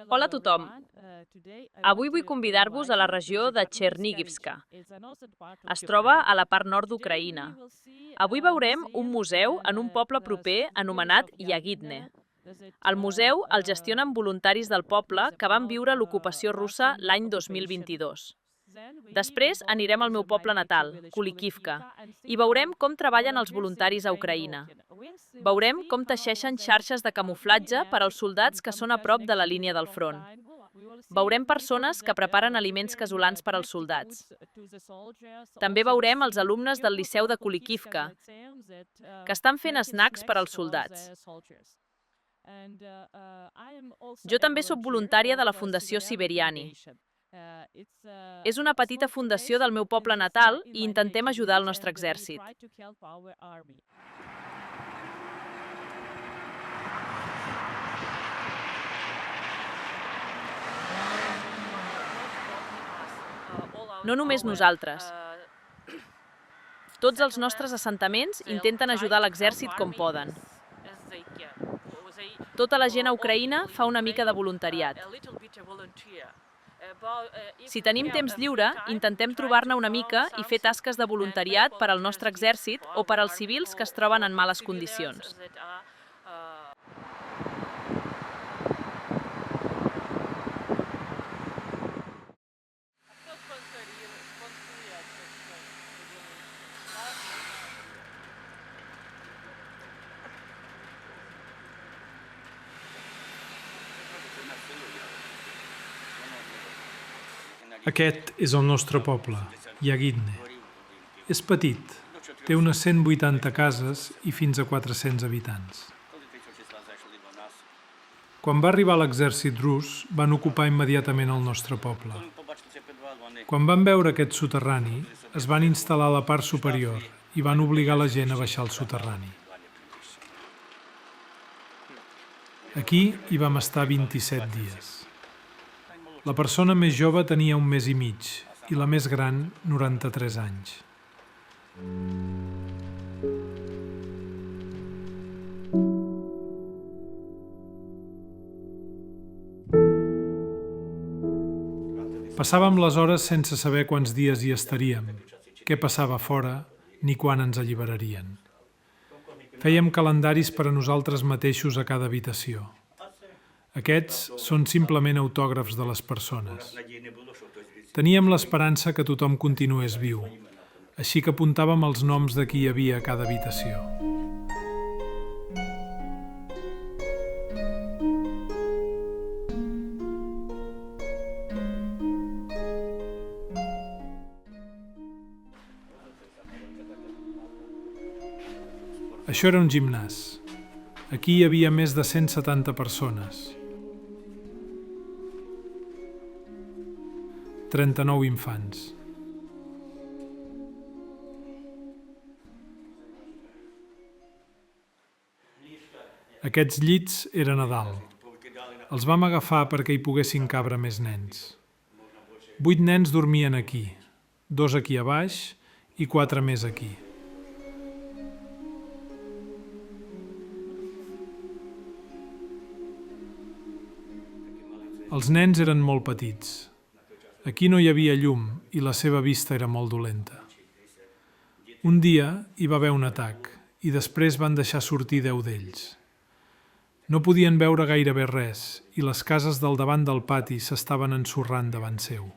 Hola a tothom. Avui vull convidar-vos a la regió de Chernigivska. Es troba a la part nord d'Ucraïna. Avui veurem un museu en un poble proper anomenat Yagidne. El museu el gestionen voluntaris del poble que van viure l'ocupació russa l'any 2022. Després anirem al meu poble natal, Kulikivka, i veurem com treballen els voluntaris a Ucraïna. Veurem com teixeixen xarxes de camuflatge per als soldats que són a prop de la línia del front. Veurem persones que preparen aliments casolans per als soldats. També veurem els alumnes del Liceu de Kulikivka, que estan fent snacks per als soldats. Jo també sóc voluntària de la Fundació Siberiani. És una petita fundació del meu poble natal i intentem ajudar el nostre exèrcit. No només nosaltres. Tots els nostres assentaments intenten ajudar l'exèrcit com poden. Tota la gent a Ucraïna fa una mica de voluntariat. Si tenim temps lliure, intentem trobar-ne una mica i fer tasques de voluntariat per al nostre exèrcit o per als civils que es troben en males condicions. Aquest és el nostre poble, Yagidne. És petit, té unes 180 cases i fins a 400 habitants. Quan va arribar l'exèrcit rus, van ocupar immediatament el nostre poble. Quan van veure aquest soterrani, es van instal·lar a la part superior i van obligar la gent a baixar al soterrani. Aquí hi vam estar 27 dies. La persona més jove tenia 1 mes i mig i la més gran 93 anys. Passàvem les hores sense saber quants dies hi estaríem, què passava fora, ni quan ens alliberarien. Fèiem calendaris per a nosaltres mateixos a cada habitació. Aquests són simplement autògrafs de les persones. Teníem l'esperança que tothom continués viu, així que apuntàvem els noms de qui hi havia a cada habitació. Això era un gimnàs. Aquí hi havia més de 170 persones. 39 infants. Aquests llits eren a dalt. Els vam agafar perquè hi poguessin cabre més nens. 8 nens dormien aquí, 2 aquí a baix i 4 més aquí. Els nens eren molt petits. Aquí no hi havia llum i la seva vista era molt dolenta. Un dia hi va haver un atac i després van deixar sortir 10 d'ells. No podien veure gairebé res i les cases del davant del pati s'estaven ensorrant davant seu.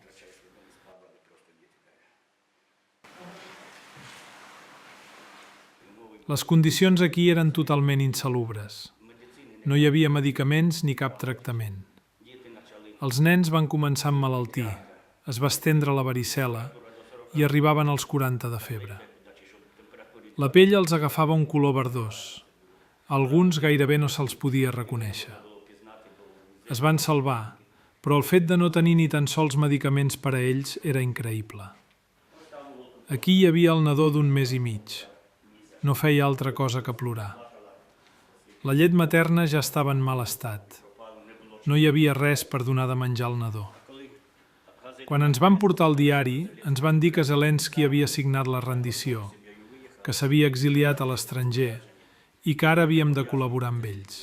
Les condicions aquí eren totalment insalubres. No hi havia medicaments ni cap tractament. Els nens van començar a emmalaltir, es va estendre la varicel·la i arribaven als 40 de febre. La pell els agafava un color verdós. A alguns gairebé no se'ls podia reconèixer. Es van salvar, però el fet de no tenir ni tan sols medicaments per a ells era increïble. Aquí hi havia el nadó d'1 mes i mig. No feia altra cosa que plorar. La llet materna ja estava en mal estat. No hi havia res per donar de menjar al nadó. Quan ens van portar el diari, ens van dir que Zelensky havia signat la rendició, que s'havia exiliat a l'estranger i que ara havíem de col·laborar amb ells.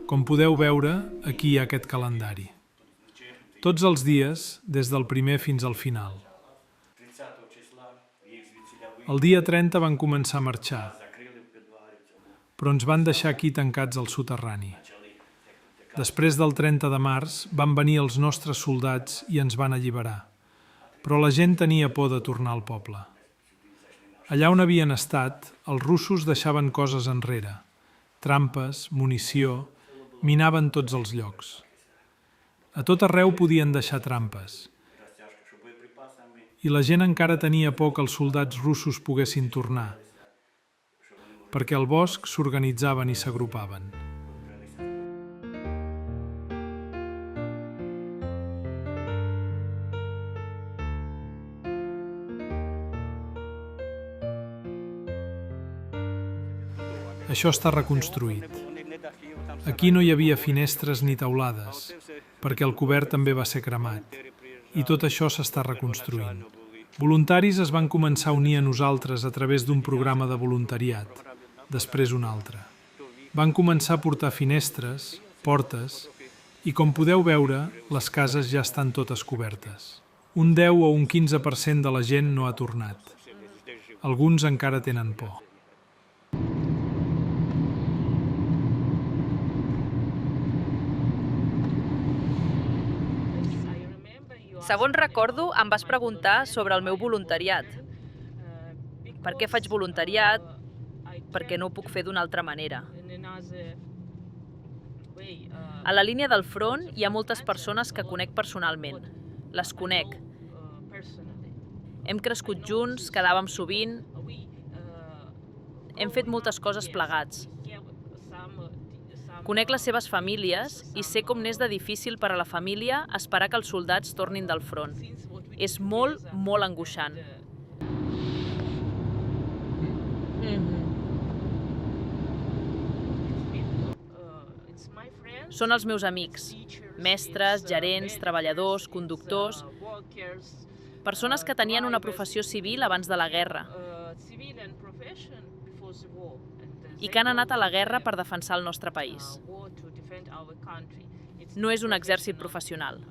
Com podeu veure, aquí hi ha aquest calendari. Tots els dies, des del primer fins al final. El dia 30 van començar a marxar, però ens van deixar aquí tancats al soterrani. Després del 30 de març van venir els nostres soldats i ens van alliberar, però la gent tenia por de tornar al poble. Allà on havien estat, els russos deixaven coses enrere, trampes, munició, minaven tots els llocs. A tot arreu podien deixar trampes. I la gent encara tenia por que els soldats russos poguessin tornar, perquè al bosc s'organitzaven i s'agrupaven. Això està reconstruït. Aquí no hi havia finestres ni teulades, perquè el cobert també va ser cremat, i tot això s'està reconstruint. Voluntaris es van començar a unir a nosaltres a través d'un programa de voluntariat, després un altre. Van començar a portar finestres, portes, i com podeu veure, les cases ja estan totes cobertes. Un 10 o un 15% de la gent no ha tornat. Alguns encara tenen por. Segons recordo, em vas preguntar sobre el meu voluntariat. Per què faig voluntariat? Perquè no ho puc fer d'una altra manera. A la línia del front hi ha moltes persones que conec personalment. Les conec. Hem crescut junts, quedàvem sovint. Hem fet moltes coses plegats. Conec les seves famílies i sé com n'és de difícil per a la família esperar que els soldats tornin del front. És molt, molt angoixant. Són els meus amics, mestres, gerents, treballadors, conductors, persones que tenien una professió civil abans de la guerra i que han anat a la guerra per defensar el nostre país. No és un exèrcit professional.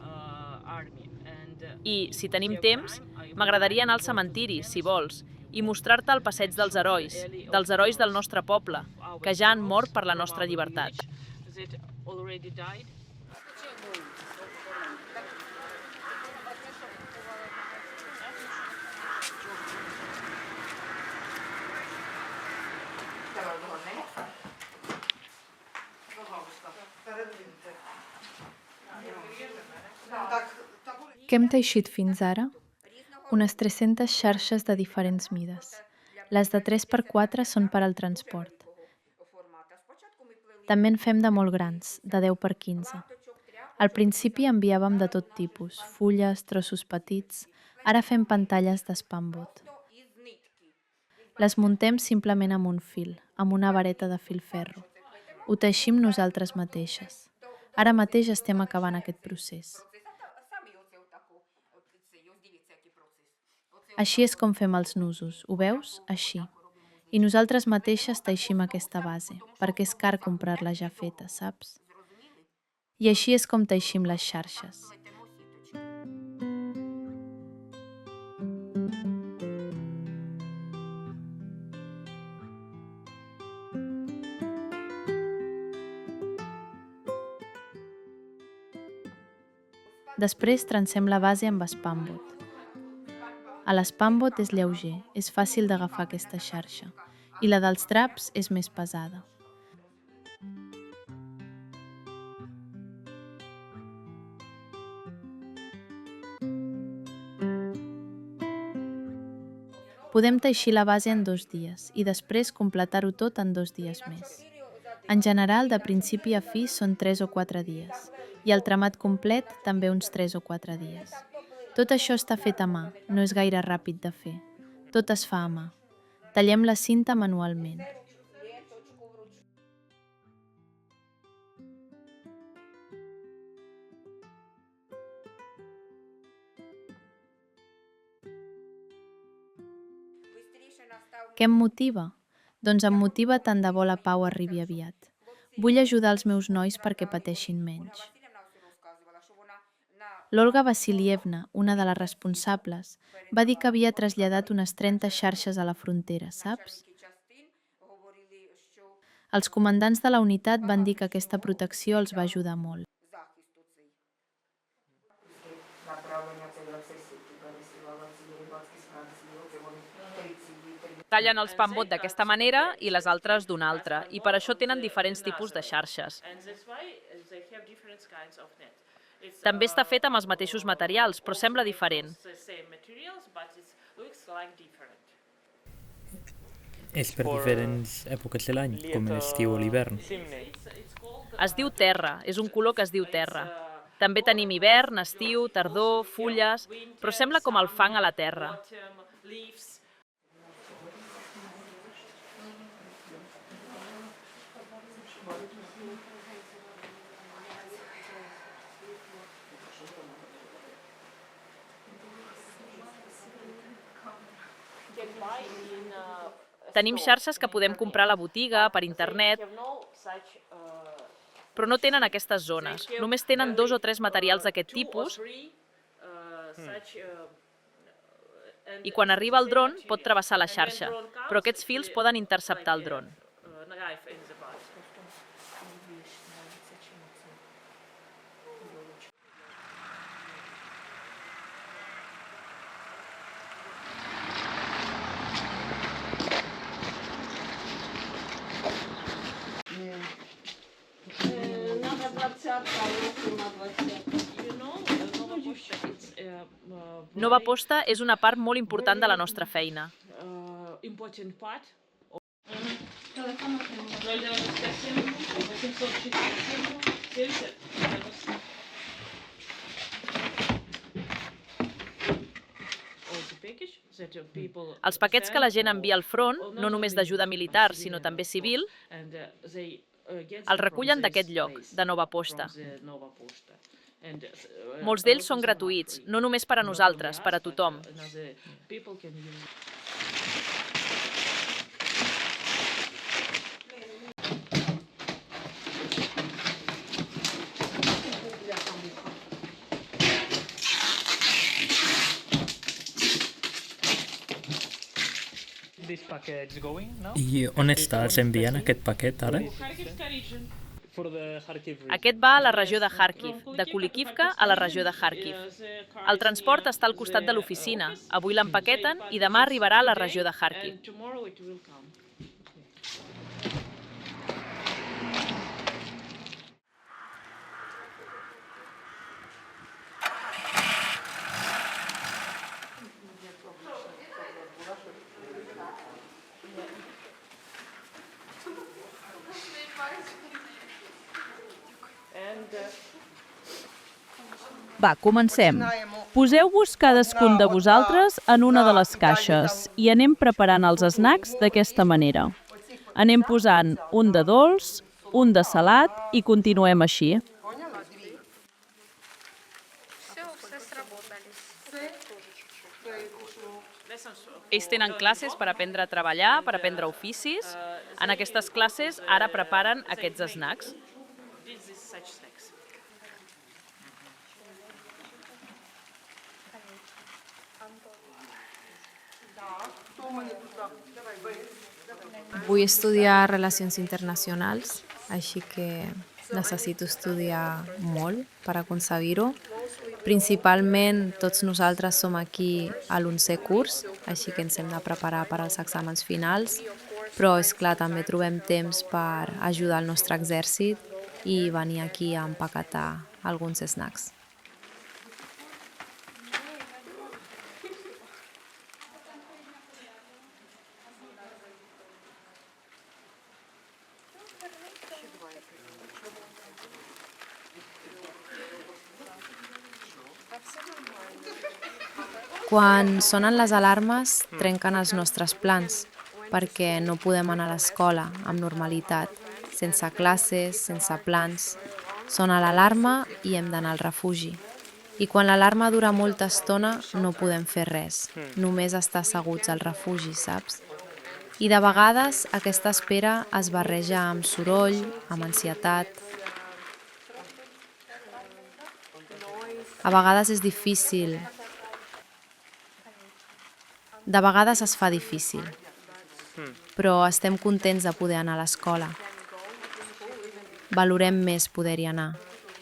I, si tenim temps, m'agradaria anar al cementiri, si vols, i mostrar-te el passeig dels herois del nostre poble, que ja han mort per la nostra llibertat. Què hem teixit fins ara? Unes 300 xarxes de diferents mides. Les de 3x4 són per al transport. També en fem de molt grans, de 10x15. Al principi enviàvem de tot tipus, fulles, trossos petits. Ara fem pantalles d'espambot. Les muntem simplement amb un fil, amb una vareta de filferro. Ho teixim nosaltres mateixes. Ara mateix estem acabant aquest procés. Així és com fem els nusos, ho veus? Així. I nosaltres mateixes teixim aquesta base, perquè és car comprar-la ja feta, saps? I així és com teixim les xarxes. Després trencem la base amb espambot. A l'espambot és lleuger, és fàcil d'agafar aquesta xarxa, i la dels draps és més pesada. Podem teixir la base en 2 dies i després completar-ho tot en 2 dies més. En general, de principi a fi són 3 o 4 dies, i el tramat complet també uns 3 o 4 dies. Tot això està fet a mà, no és gaire ràpid de fer. Tot es fa a mà. Tallem la cinta manualment. Què em motiva? Doncs em motiva tant de bo la pau arribi aviat. Vull ajudar els meus nois perquè pateixin menys. L'Olga Vassilievna, una de les responsables, va dir que havia traslladat unes 30 xarxes a la frontera, saps? Els comandants de la unitat van dir que aquesta protecció els va ajudar molt. Tallen els pambot d'aquesta manera i les altres d'una altra, i per això tenen diferents tipus de xarxes. També està fet amb els mateixos materials, però sembla diferent. És per diferents èpoques de l'any, com l'estiu o l'hivern. Es diu terra, és un color que es diu terra. També tenim hivern, estiu, tardor, fulles, però sembla com el fang a la terra. Tenim xarxes que podem comprar a la botiga, per internet, però no tenen aquestes zones. Només tenen 2 o 3 materials d'aquest tipus i quan arriba el dron pot travessar la xarxa, però aquests fils poden interceptar el dron. Nova Posta és una part molt important de la nostra feina. Els paquets que la gent envia al front, no només d'ajuda militar, sinó també civil, els recullen d'aquest lloc, de Nova Posta. Molts d'ells són gratuïts, no només per a nosaltres, per a tothom. I on estàs enviant aquest paquet ara? Aquest va a la regió de Kharkiv, de Kulikivka a la regió de Kharkiv. El transport està al costat de l'oficina. Avui l'empaqueten i demà arribarà a la regió de Kharkiv. Va, comencem. Poseu-vos cadascun de vosaltres en una de les caixes i anem preparant els snacks d'aquesta manera. Anem posant un de dolç, un de salat i continuem així. Ells tenen classes per aprendre a treballar, per aprendre oficis. En aquestes classes ara preparen aquests snacks. Vull estudiar Relacions Internacionals, així que necessito estudiar molt per aconseguir-ho. Principalment, tots nosaltres som aquí a l'11è curs, així que ens hem de preparar per als exàmens finals, però, és clar, també trobem temps per ajudar el nostre exèrcit i venir aquí a empaquetar alguns snacks. Quan sonen les alarmes, trenquen els nostres plans, perquè no podem anar a l'escola amb normalitat, sense classes, sense plans. Sona l'alarma i hem d'anar al refugi. I quan l'alarma dura molta estona, no podem fer res. Només estar asseguts al refugi, saps? I de vegades aquesta espera es barreja amb soroll, amb ansietat. A vegades és difícil. De vegades es fa difícil. Però estem contents de poder anar a l'escola. Valorem més poder-hi anar.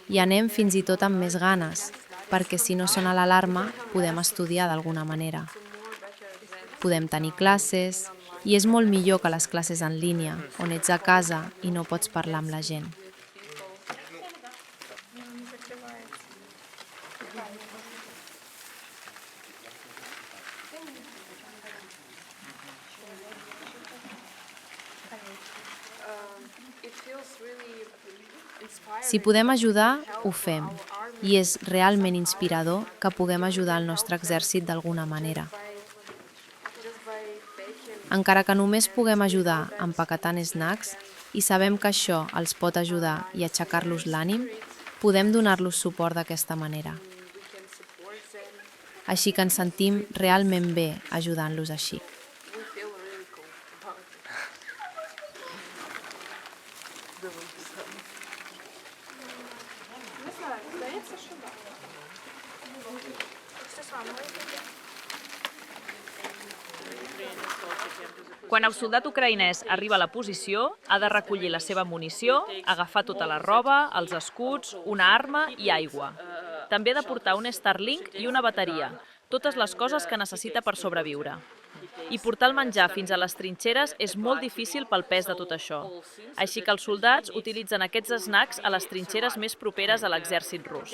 I anem fins i tot amb més ganes, perquè si no sona l'alarma podem estudiar d'alguna manera. Podem tenir classes, i és molt millor que les classes en línia, on ets a casa i no pots parlar amb la gent. Si podem ajudar, ho fem. I és realment inspirador que puguem ajudar el nostre exèrcit d'alguna manera. Encara que només puguem ajudar empaquetant snacks i sabem que això els pot ajudar i aixecar-los l'ànim, podem donar-los suport d'aquesta manera. Així que ens sentim realment bé ajudant-los així. Quan el soldat ucraïnès arriba a la posició, ha de recollir la seva munició, agafar tota la roba, els escuts, una arma i aigua. També ha de portar un Starlink i una bateria, totes les coses que necessita per sobreviure. I portar el menjar fins a les trinxeres és molt difícil pel pes de tot això. Així que els soldats utilitzen aquests snacks a les trinxeres més properes a l'exèrcit rus.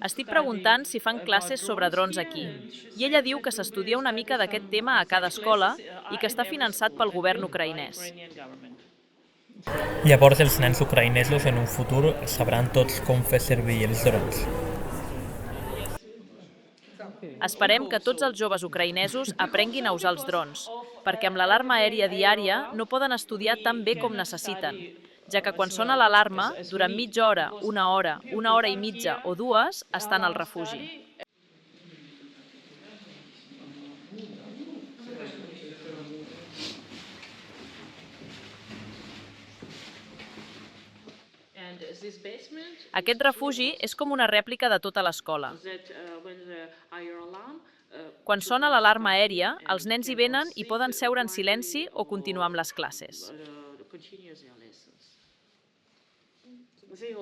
Estic preguntant si fan classes sobre drons aquí. I ella diu que s'estudia una mica d'aquest tema a cada escola i que està finançat pel govern ucraïnès. Llavors els nens ucraïnesos en un futur sabran tots com fer servir els drons. Esperem que tots els joves ucraïnesos aprenguin a usar els drons, perquè amb l'alarma aèria diària no poden estudiar tan bé com necessiten, ja que quan sona l'alarma, durant mitja hora, una hora i mitja o dues, estan al refugi. Aquest refugi és com una rèplica de tota l'escola. Quan sona l'alarma aèria, els nens hi venen i poden seure en silenci o continuar amb les classes.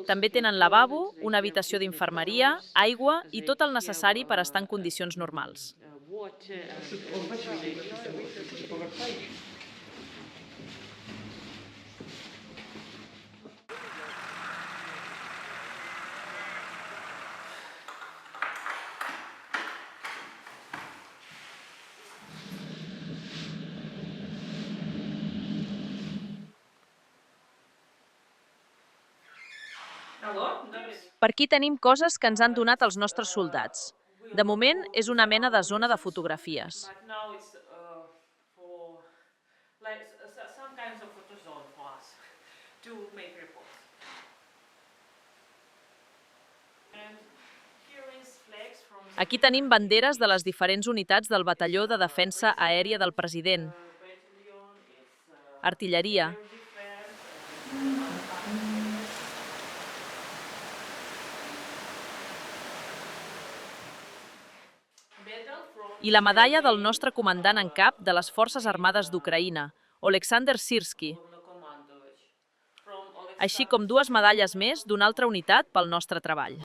També tenen lavabo, una habitació d'infermeria, aigua i tot el necessari per estar en condicions normals. Per aquí tenim coses que ens han donat els nostres soldats. De moment, és una mena de zona de fotografies. Aquí tenim banderes de les diferents unitats del Batalló de Defensa Aèria del President, artilleria, i la medalla del nostre comandant en cap de les Forces Armades d'Ucraïna, Oleksandr Syrskyi, així com 2 medalles més d'una altra unitat pel nostre treball.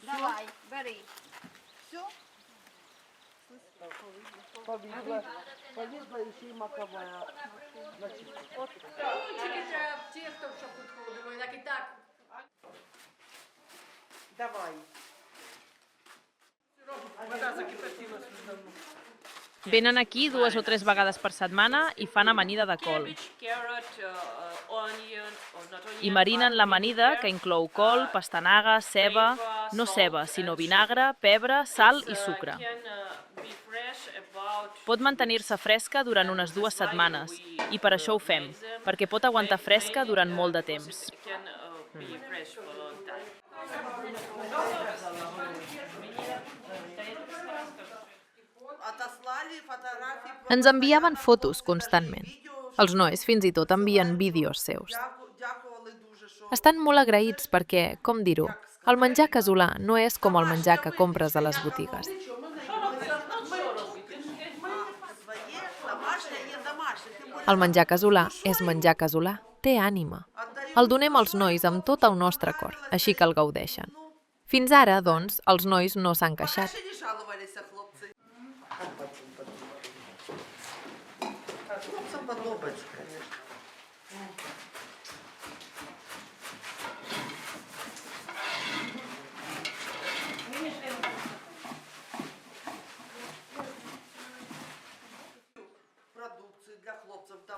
Давай, бери. Все? Полізла і ще й макова. Тільки треба тісто, щоб підходило, як і так. Давай. Вода закипятилась вже давно. Venen aquí 2 o 3 vegades per setmana i fan amanida de col. I marinen l'amanida, que inclou col, pastanaga, ceba, no ceba, sinó vinagre, pebre, sal i sucre. Pot mantenir-se fresca durant unes 2 setmanes, i per això ho fem, perquè pot aguantar fresca durant molt de temps. Ens enviaven fotos constantment. Els nois fins i tot envien vídeos seus. Estan molt agraïts perquè, com dir-ho, el menjar casolà no és com el menjar que compres a les botigues. El menjar casolà és menjar casolà, té ànima. El donem als nois amb tot el nostre cor, així que el gaudeixen. Fins ara, doncs, els nois no s'han queixat.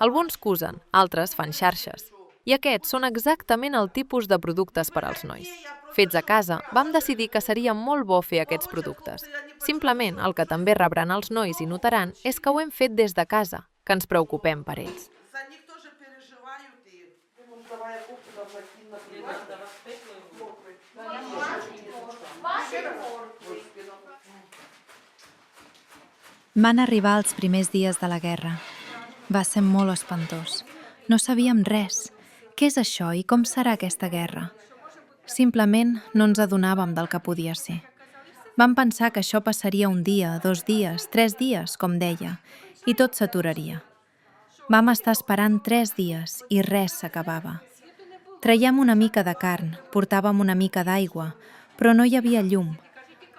Alguns cusen, altres fan xarxes. I aquests són exactament el tipus de productes per als nois. Fets a casa, vam decidir que seria molt bo fer aquests productes. Simplement, el que també rebran els nois i notaran és que ho hem fet des de casa, que ens preocupem per ells. Van arribar els primers dies de la guerra. Va ser molt espantós. No sabíem res. Què és això i com serà aquesta guerra? Simplement no ens adonàvem del que podia ser. Vam pensar que això passaria un dia, 2 dies, 3 dies, com deia, i tot s'aturaria. Vam estar esperant 3 dies i res s'acabava. Traiem una mica de carn, portàvem una mica d'aigua, però no hi havia llum.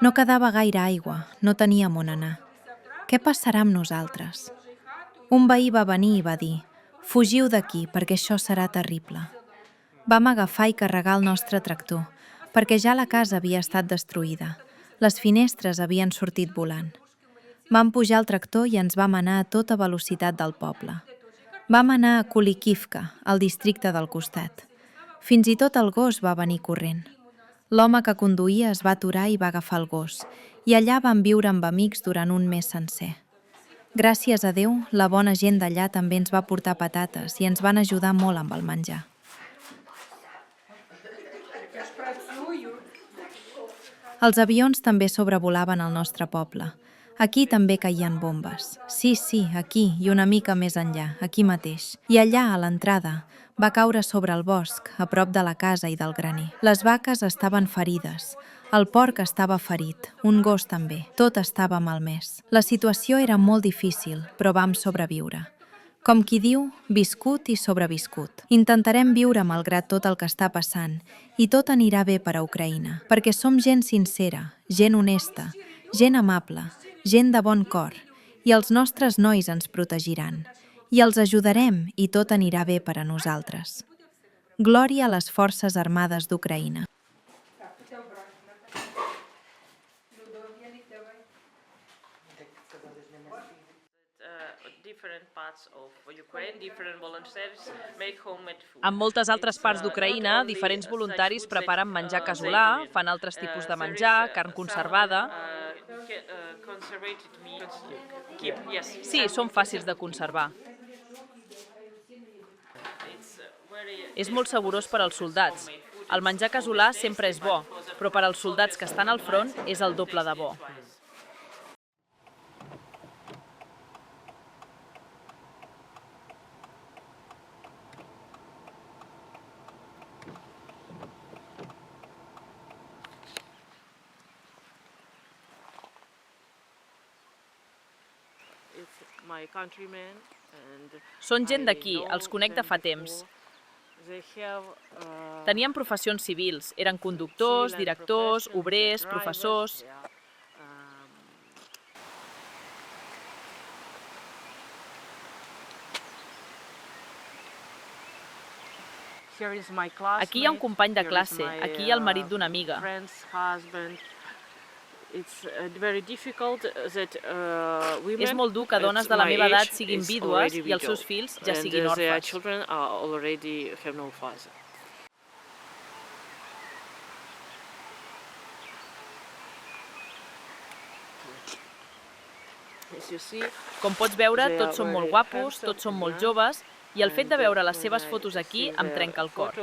No quedava gaire aigua, no teníem on anar. Què passarà amb nosaltres? Un veí va venir i va dir: «Fugiu d'aquí perquè això serà terrible». Vam agafar i carregar el nostre tractor, perquè ja la casa havia estat destruïda. Les finestres havien sortit volant. Vam pujar al tractor i ens vam anar a tota velocitat del poble. Vam anar a Kulikivka, al districte del costat. Fins i tot el gos va venir corrent. L'home que conduïa es va aturar i va agafar el gos, i allà vam viure amb amics durant un mes sencer. Gràcies a Déu, la bona gent d'allà també ens va portar patates i ens van ajudar molt amb el menjar. Els avions també sobrevolaven el nostre poble. Aquí també caien bombes. Sí, aquí i una mica més enllà, aquí mateix. I allà, a l'entrada, va caure sobre el bosc, a prop de la casa i del graner. Les vaques estaven ferides. El porc estava ferit, un gos també. Tot estava malmès. La situació era molt difícil, però vam sobreviure. Com qui diu, viscut i sobreviscut. Intentarem viure malgrat tot el que està passant i tot anirà bé per a Ucraïna, perquè som gent sincera, gent honesta, gent amable, gent de bon cor, i els nostres nois ens protegiran. I els ajudarem i tot anirà bé per a nosaltres. Glòria a les Forces Armades d'Ucraïna. En moltes altres parts d'Ucraïna, diferents voluntaris preparen menjar casolà, fan altres tipus de menjar, carn conservada. Sí, són fàcils de conservar. És molt saborós per als soldats. El menjar casolà sempre és bo, però per als soldats que estan al front és el doble de bo. Són gent d'aquí, els conec de fa temps. Tenien professions civils, eren conductors, directors, obrers, professors. Aquí hi ha un company de classe, aquí hi ha el marit d'una amiga. És molt dur que dones de la meva edat siguin vídues i els seus fills ja siguin orfes. Com pots veure, tots són molt guapos, tots són molt joves, i el fet de veure les seves fotos aquí em trenca el cor.